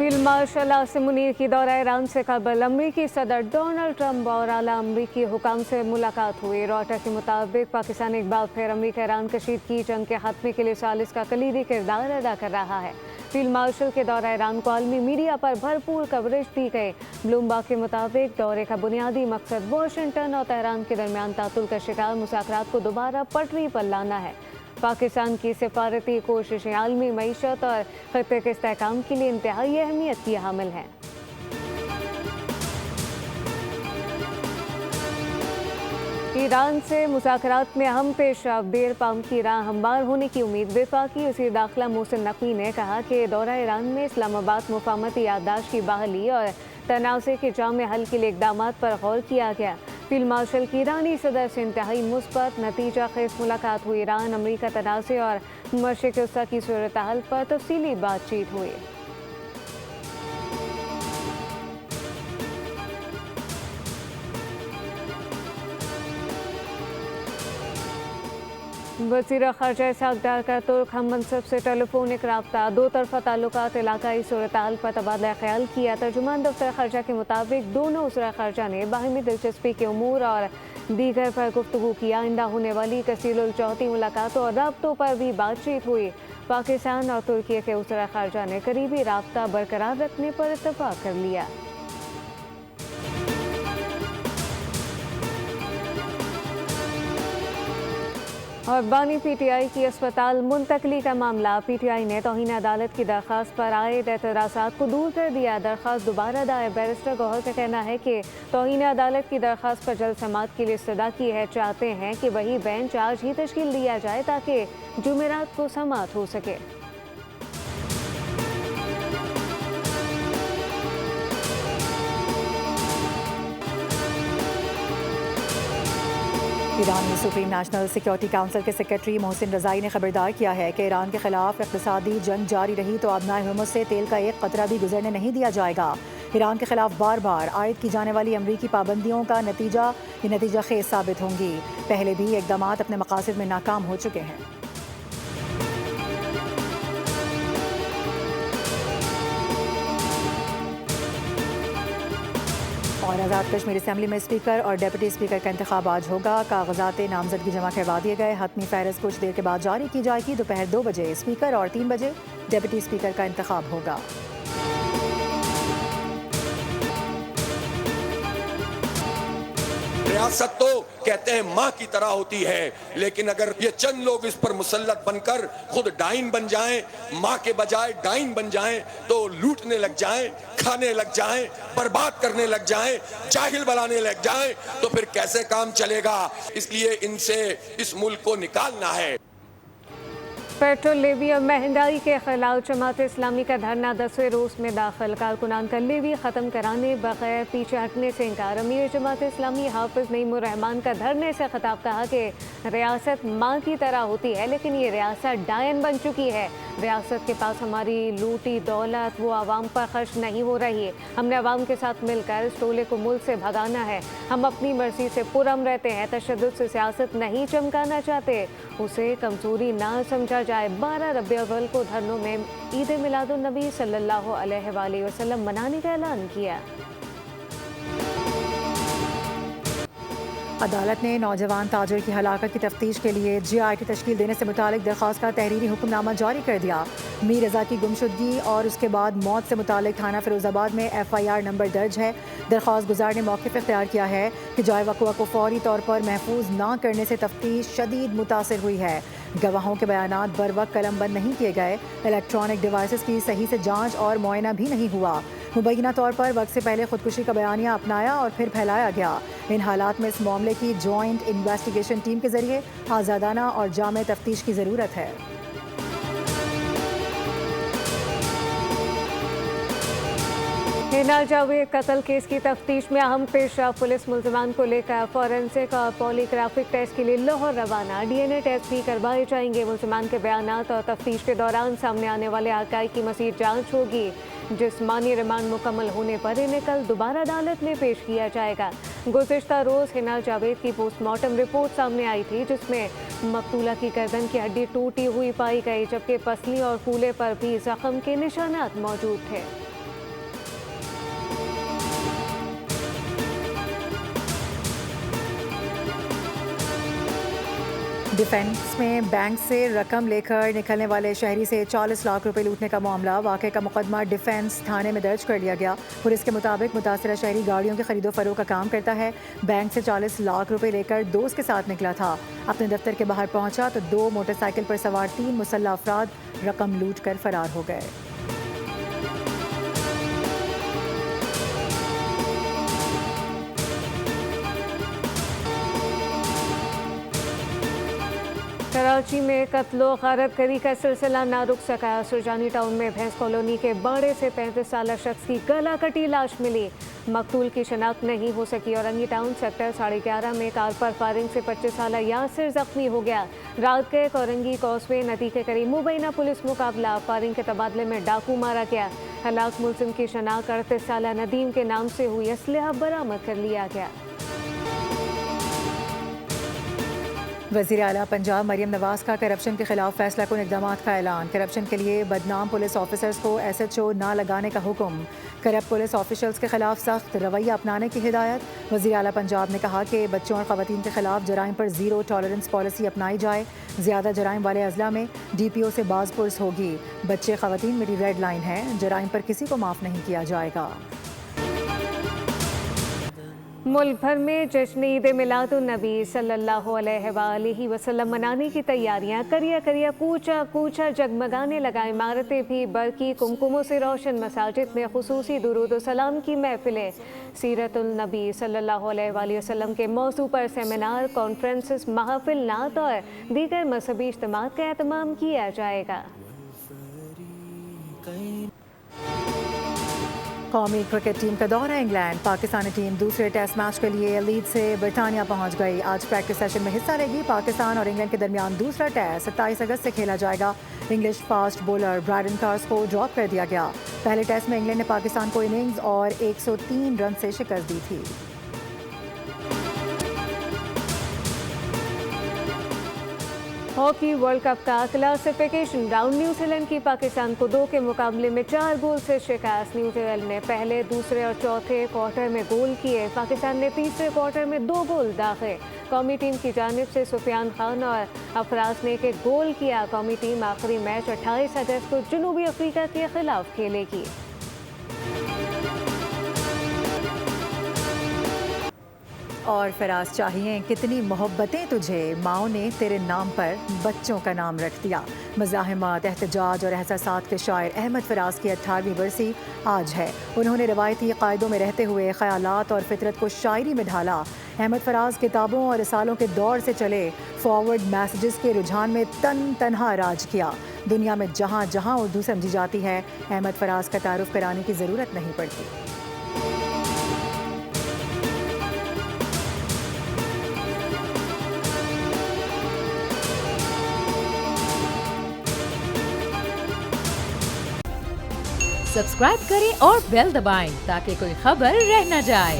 Field marshal Asim Munir की दौरा Iran से कबल अमरीकी सदर डोनाल्ड ट्रंप और आला अमरीकी हुकाम से मुलाकात हुई। रॉयटर के मुताबिक पाकिस्तान एक बार फिर अमरीका ईरान कशीदगी जंग के खात्मे के लिए सालिस का कलीदी किरदार अदा कर रहा है। फील्ड मार्शल के दौरा ईरान को आलमी मीडिया पर भरपूर कवरेज दी गई। ब्लूमबर्ग के मुताबिक दौरे का बुनियादी मकसद वाशिंगटन और तेहरान के दरमियान तातुल का शिकार मुज़ाकरात को दोबारा पटरी पर लाना है। पाकिस्तान की सिफारती कोशिशें आलमी मईशत और खत्ते के इस्तेहकाम के लिए इंतहाई अहमियत की हामिल हैं। ईरान से मुज़ाकरात में अहम पेशरफ देर पाम की राह हमवार होने की उम्मीद। वफाकी वज़ीर दाखिला मोहसिन नकवी ने कहा कि दौरा ईरान में इस्लामाबाद मुफाहमती याददाश्त की बहाली और तनाज़े के जामे हल के लिए इक़दामात पर गौर किया गया। फील्ड मार्शल की ईरानी सदर से इंतहाई मुस्बत नतीजा खेज मुलाकात हुई। ईरान अमरीका तनाज़े और मशरिक़ वस्ता की सूरत हाल पर तफसीली बातचीत हुई। वज़ीर ख़ारजा इसहाक़ डार का तुर्क हम मनसब से टेलीफोनिक रब्ता दो तरफ़ा ताल्लुकात इलाकाई सूरत हाल पर तबादला ख्याल किया। तर्जुमान दफ्तर ख़ारजा के मुताबिक दोनों वज़ीर ख़ारजा ने बाहमी दिलचस्पी के उमूर और दीगर पर गुफ्तगू की। आइंदा होने वाली कसीरुल चौथी मुलाकातों और रब्तों पर भी बातचीत हुई। पाकिस्तान और तुर्की के वज़ीर ख़ारजा ने करीबी रब्ता बरकरार रखने पर इत्तफ़ाक़ कर लिया। और बानी पीटीआई की अस्पताल मुंतकली का मामला। पीटीआई ने तौहीन अदालत की दरख्वास्त पर आए एतराज़ात को दूर कर दिया। दरख्वास्त दोबारा दायर। बैरिस्टर गौहर का कहना है कि तौहीन अदालत की दरख्वास्त पर जल्द समाअत के लिए इस्तदा की है। चाहते हैं कि वही बेंच आज ही तश्कील दिया जाए ताकि जुमेरात को समाअत हो सके। ईरानी सुप्रीम नेशनल सिक्योरिटी काउंसिल के सेक्रेटरी मोहसिन रज़ाई ने खबरदार किया है कि ईरान के खिलाफ इक़्तिसादी जंग जारी रही तो आबनाए हुर्मुज़ से तेल का एक कतरा भी गुजरने नहीं दिया जाएगा। ईरान के खिलाफ बार बार आयद की जाने वाली अमरीकी पाबंदियों का नतीजा खेज साबित होंगी। पहले भी इक़दामात अपने मकासद में नाकाम हो चुके हैं। और आज़ाद कश्मीर असेंबली में स्पीकर और डिप्टी स्पीकर का इंतखाब आज होगा। कागजात नामजदगी जमा करवा दिए गए। हतमी फहरिस्त कुछ देर के बाद जारी की जाएगी। दोपहर 2 बजे स्पीकर और 3 बजे डिप्टी स्पीकर का इंतखाब होगा। रियासत तो कहते हैं माँ की तरह होती है, लेकिन अगर ये चंद लोग इस पर मुसल्लत बनकर खुद डाइन बन जाएं, माँ के बजाय डाइन बन जाएं, तो लूटने लग जाएं, खाने लग जाएं, बर्बाद करने लग जाएं, जाहिल बनाने लग जाएं, तो फिर कैसे काम चलेगा। इसलिए इनसे इस मुल्क को निकालना है। पेट्रोल लेवी और महंगाई के खिलाफ जमात इस्लामी का धरना 10वें रोज में दाखिल। कारकुनान का लेवी ख़त्म कराने बगैर पीछे हटने से इंकार। अमीर जमात इस्लामी हाफिज नईमुर रहमान का धरने से खिताब कहा कि रियासत माँ की तरह होती है, लेकिन ये रियासत डायन बन चुकी है। रियासत के पास हमारी लूटी दौलत वो आवाम पर खर्च नहीं हो रही है। हमने आवाम के साथ मिलकर इस टोले को मुल्क से भगाना है। हम अपनी मर्जी से पुरअमन रहते हैं, तशद्दुद से सियासत नहीं चमकाना चाहते, उसे कमजोरी ना समझा जाए। 12 रबी अव्वल को धरनों में ईद मिलादुन नबी सल्लल्लाहु अलैहि वसल्लम मनाने का ऐलान किया। अदालत ने नौजवान ताजिर की हलाकत की तफ्तीश के लिए GIT तश्कील देने से मुतालिक दरख्वास्त का तहरीरी हुक्मनामा जारी कर दिया। मीर रज़ा की गुमशुदगी और उसके बाद मौत से मुतालिक थाना फिरोजाबाद में FIR नंबर दर्ज है। दरख्वास्त गुजार ने मौक़िफ़ इख्तियार किया है कि जाए वक़्वा को फौरी तौर पर महफूज ना करने से तफ्तीश शदीद मुतासिर हुई है। गवाहों के बयानात बर वक्त कलमबंद नहीं किए गए। इलेक्ट्रॉनिक डिवाइसेस की सही से जाँच और मुआयना भी नहीं हुआ। मुबैना तौर पर वक्त से पहले खुदकुशी का बयानिया अपनाया और फिर फैलाया गया। इन हालात में इस मामले की जॉइंट इन्वेस्टिगेशन टीम के जरिए आज़ादाना और जामे तफ्तीश की ज़रूरत है। हिना जावेद कत्ल केस की तफ्तीश में अहम पेशरफ। पुलिस मुल्ज़िमान को लेकर फॉरेंसिक और पॉलीग्राफिक टेस्ट के लिए लाहौर रवाना। DNA टेस्ट भी करवाए जाएंगे। मुल्ज़िमान के बयानात और तफ्तीश के दौरान सामने आने वाले हक़ाइक़ की मज़ीद जाँच होगी। जिस्मानी रिमांड मुकम्मल होने पर इन्हें कल दोबारा अदालत में पेश किया जाएगा। गुज़िश्ता रोज़ हिना जावेद की पोस्टमार्टम रिपोर्ट सामने आई थी, जिसमें मकतूला की गर्दन की हड्डी टूटी हुई पाई गई, जबकि पसली और कूल्हे पर भी जख्म के निशानात मौजूद थे। डिफेंस में बैंक से रकम लेकर निकलने वाले शहरी से 40 लाख रुपए लूटने का मामला, वाक़े का मुकदमा डिफेंस थाने में दर्ज कर लिया गया। पुलिस के मुताबिक मुतासरा शहरी गाड़ियों की खरीदो फरोख्त का काम करता है। बैंक से 40 लाख रुपए लेकर दोस्त के साथ निकला था। अपने दफ्तर के बाहर पहुंचा तो 2 मोटरसाइकिल पर सवार 3 मुसल्लह अफराद रकम लूट कर फरार हो गए। कराची में कत्लो गारत करी का सिलसिला ना रुक सका। सुरजानी टाउन में भैंस कॉलोनी के बाड़े से 35 साल शख्स की गला कटी लाश मिली। मकतूल की शनाख्त नहीं हो सकी। औरंगी टाउन सेक्टर 11.5 में कार पर फायरिंग से 25 साल यासिर जख्मी हो गया। रात के औरंगी कॉसवे नदी के करीब मुबैना पुलिस मुकाबला, फायरिंग के तबादले में डाकू मारा गया। हलाक मुलजिम की शनाख्त 38 साल नदीम के नाम से हुई। असलहा बरामद कर लिया गया। वज़ीर आला पंजाब मरियम नवाज का करप्शन के खिलाफ फैसला कुन इक़दामात का ऐलान। करप्शन के लिए बदनाम पुलिस ऑफिसर्स को SHO ना लगाने का हुक्म। करप्ट पुलिस ऑफिशल्स के खिलाफ सख्त रवैया अपनाने की हिदायत। वज़ीर आला पंजाब ने कहा कि बच्चों और ख़वातीन के खिलाफ जराइम पर ज़ीरो टॉलरेंस पॉलिसी अपनाई जाए। ज़्यादा जराइम वाले अजला में DPO से बाज़पुरस होगी। बच्चे ख़वातीन मेरी रेड लाइन है, जराइम पर किसी को माफ़ नहीं किया जाएगा। मुल्क भर में जश्न ईद मिलादुन्नबी सल्लल्लाहु अलैहि वसल्लम मनाने की तैयारियां। करिया करिया कूचा कूचा जगमगाने लगा। इमारतें भी बरकी कुमकुमों से रोशन। मसाजिद में खुसूसी दुरूद व सलाम की महफिलें। सीरतुल नबी सल्लल्लाहु अलैहि वसल्लम के मौजू पर सेमिनार, कॉन्फ्रेंसेस, महफिल, नात और दीगर मजहबी इज्तिमात का एहतमाम किया जाएगा। कौमी क्रिकेट टीम का दौरा इंग्लैंड। पाकिस्तानी टीम दूसरे टेस्ट मैच के लिए लीड से बरतानिया पहुंच गई। आज प्रैक्टिस सेशन में हिस्सा लेगी। पाकिस्तान और इंग्लैंड के दरमियान दूसरा टेस्ट 27 अगस्त से खेला जाएगा। English fast bowler Brydon Carse को ड्रॉप कर दिया गया। पहले टेस्ट में इंग्लैंड ने पाकिस्तान को इनिंग्स और 103 रन से शिकस्त दी थी। हॉकी वर्ल्ड कप का क्लासिफिकेशन राउंड। न्यूजीलैंड की पाकिस्तान को 2 के मुकाबले में 4 गोल से शिकस्त। न्यूजीलैंड ने पहले, दूसरे और चौथे क्वार्टर में गोल किए। पाकिस्तान ने तीसरे क्वार्टर में 2 गोल दाखिल। कौमी टीम की जानिब से सुफियान खान और अफराज ने एक गोल किया। कौमी टीम आखिरी मैच 28 अगस्त को जनूबी अफ्रीका के खिलाफ खेलेगी। और फराज चाहिए कितनी मोहब्बतें तुझे, माओ ने तेरे नाम पर बच्चों का नाम रख दिया। मज़ाहिमत, एहतजाज और एहसासात के शायर अहमद फराज की 18वीं बरसी आज है। उन्होंने रवायती कायदों में रहते हुए ख़यालात और फितरत को शायरी में ढाला। अहमद फराज किताबों और रिसालों के दौर से चले फॉरवर्ड मैसेजेस के रुझान में तनहा राज किया। दुनिया में जहाँ जहाँ उर्दू समझी जाती है, अहमद फराज का तारुफ कराने की ज़रूरत नहीं पड़ती। सब्सक्राइब करें और बेल दबाएं ताकि कोई खबर रह न जाए।